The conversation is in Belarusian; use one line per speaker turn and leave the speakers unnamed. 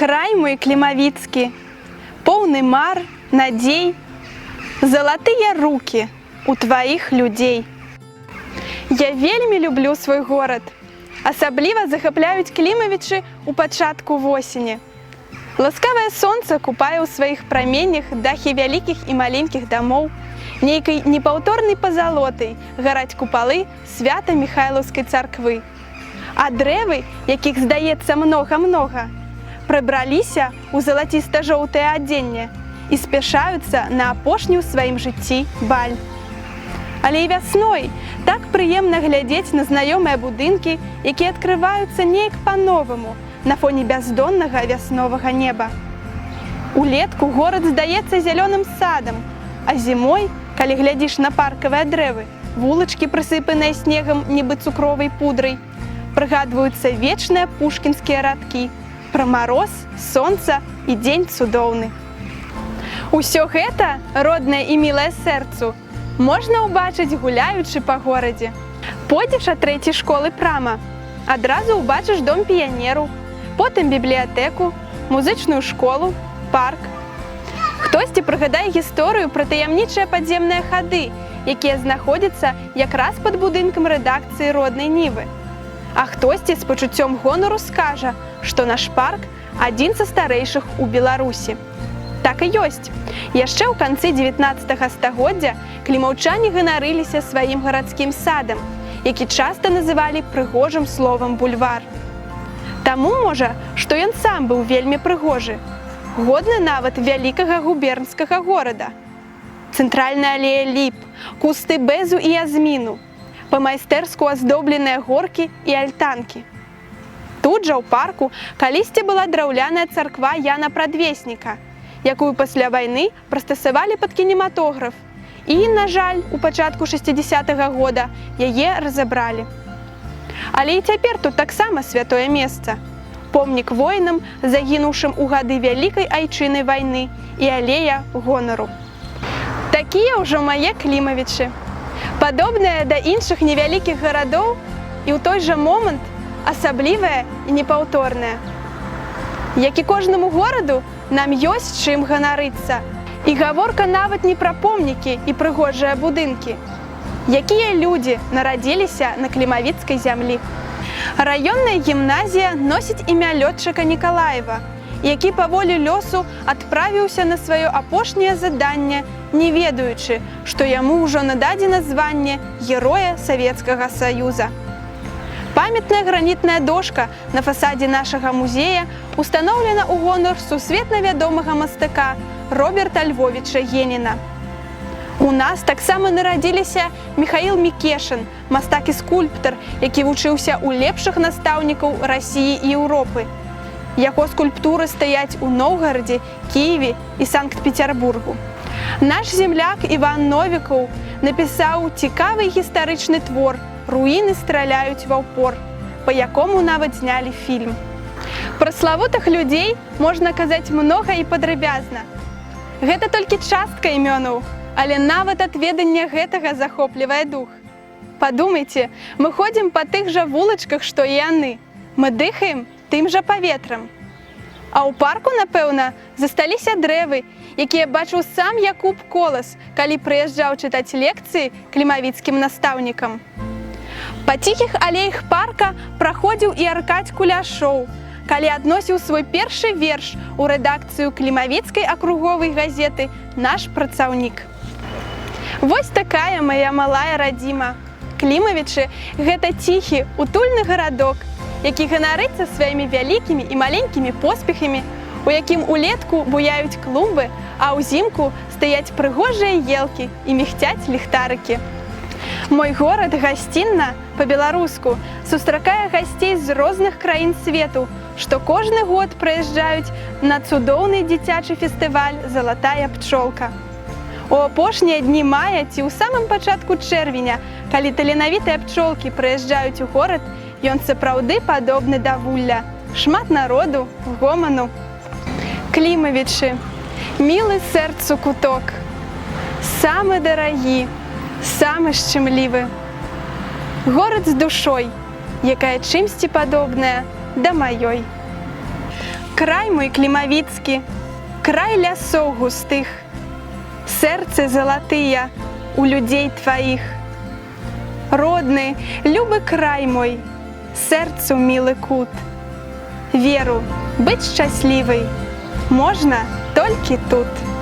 Край мой клімавіцкі, поўны мар, надзей, залатыя рукі у тваіх людзей. Я вельмі люблю свой горад. Асабліва захапляюць Клімавічы ў пачатку восені. Ласкавае сонца купае ў сваіх праменнях дахі вялікіх і маленькіх дамоў. Нейкай непаўторнай пазалотай гараць купалы Свята-Міхайлаўскай царквы. А дрэвы, якіх здаецца многа-многа, прыбраліся ў залаціста-жоўтае адзенне і спяшаюцца на апошні ў сваім жыцці баль. Але і вясной так прыемна глядзець на знаёмыя будынкі, якія адкрываюцца неяк па-новаму на фоне бяздоннага вясновага неба. Улетку горад здаецца зялёным садам, а зімой, калі глядзіш на паркавыя дрэвы, вулачкі, прысыпаныя снегам, нібы цукровай пудрай, прыгадваюцца вечныя пушкінскія радкі пра мароз, сонца і дзень цудоўны. Усё гэта, роднае і мілае сэрцу, можна ўбачыць, гуляючы па горадзе. Пойдзеш ад 3-й школы прама, адразу ўбачыш дом піянеру, потым бібліятэку, музычную школу, парк. Хтосьці прыгадае гісторыю пра таямнічыя падземныя хады, якія знаходзяцца якраз пад будынкам рэдакцыі роднай Нівы. А хтосьці з пачуццём гонару скажа, што наш парк адзін са старэйшых у Беларусі. Так і ёсць. Яшчэ ў канцы 19-га стагоддзя клімаўчане ганарыліся сваім гарадскім садам, які часта называлі прыгожым словам бульвар. Таму, можа, што ён сам быў вельмі прыгожы, годны нават вялікага губернскага горада. Цэнтральная алея ліп, кусты бэзу і язміну, па-майстэрску аздобленыя горкі і альтанкі. Тут жа ў парку калісьці была драўляная царква Яна Прадвесніка, якую пасля вайны прыстасавалі пад кінематограф, і, на жаль, у пачатку 60-го года яе разабралі. Але і цяпер тут таксама святое месца. Помнік воінам, загінуўшым у гады Вялікай Айчыннай вайны, і алея гонару. Такія ўжо мае Клімавічы. Падобныя да іншых невялікіх гарадоў і ў той жа момант асаблівыя і непаўторныя. Як і кожнаму гораду, нам ёсць чым ганарыцца. І гаворка нават не пра помнікі і прыгожыя будынкі. Якія людзі нарадзіліся на клімавіцкай зямлі. Раённая гімназія носіць імя лётчыка Нікалаева, які паволі лёсу адправіўся на сваё апошняе заданне, не ведаючы, што яму ўжо нададзена званне Героя Савецкага Саюза. Памятная гранітная дошка на фасадзе нашага музея устаноўлена ў гонар сусветна вядомага мастака Роберта Львовіча Геніна. У нас таксама нарадзіліся Міхаіл Мікешын, мастак і скульптар, які вучыўся ў лепшых настаўнікаў Расіі і Еўропы. Яго скульптуры стаяць у Новгарадзе, Кіеве і Санкт-Петербургу. Наш земляк Іван Новікаў напісаў цікавы гістарычны твор «Руіны страляюць ва ўпор», па якому нават знялі фільм. Пра славутых людзей можна казаць многа і падрабязна. Гэта толькі частка імёнаў, але нават ад ведання гэтага захоплівае дух. Падумайце, мы ходзім па тых жа вулачках, што і яны. Мы дыхаем тым жа паветрам. А ў парку, напэўна, засталіся дрэвы, якія бачыў сам Якуб Колас, калі прыязджаў чытаць лекцыі клімавіцкім настаўнікам. Па ціхіх алеях парка праходзіў і Аркадзь Куляшоў, калі адносіў свой першы верш у рэдакцыю клімавіцкай акруговай газеты «Наш працаўнік». Вось такая мая малая радзіма. Клімавічы – гэта ціхі, утульны гарадок, які ганарыцца сваімі вялікімі і маленькімі поспехамі, у якім улетку буяюць клумбы, а ўзімку стаяць прыгожыя елкі і мігцяць ліхтарыкі. Мой горад гасцінна, па-беларуску, сустракае гасцей з розных краін свету, што кожны год прыязджаюць на цудоўны дзіцячы фестываль «Залатая пчолка». У апошнія дні мая ці ў самым пачатку чэрвеня, калі таленавітыя пчолкі прыязджаюць у горад, ён сапраўды падобны да вулля. Шмат народу, гоману. Клімавічы, мілы сэрцу куток, самы дарагі, самы шчымлівы. Горад з душой, якая чымсьці падобная да маёй. Край мой клімавіцкі, край лясоў густых, сэрцы залатыя у людзей тваіх. Родны, любы край мой, сэрцу мілы кут. Веру, быць шчаслівай можна толькі тут.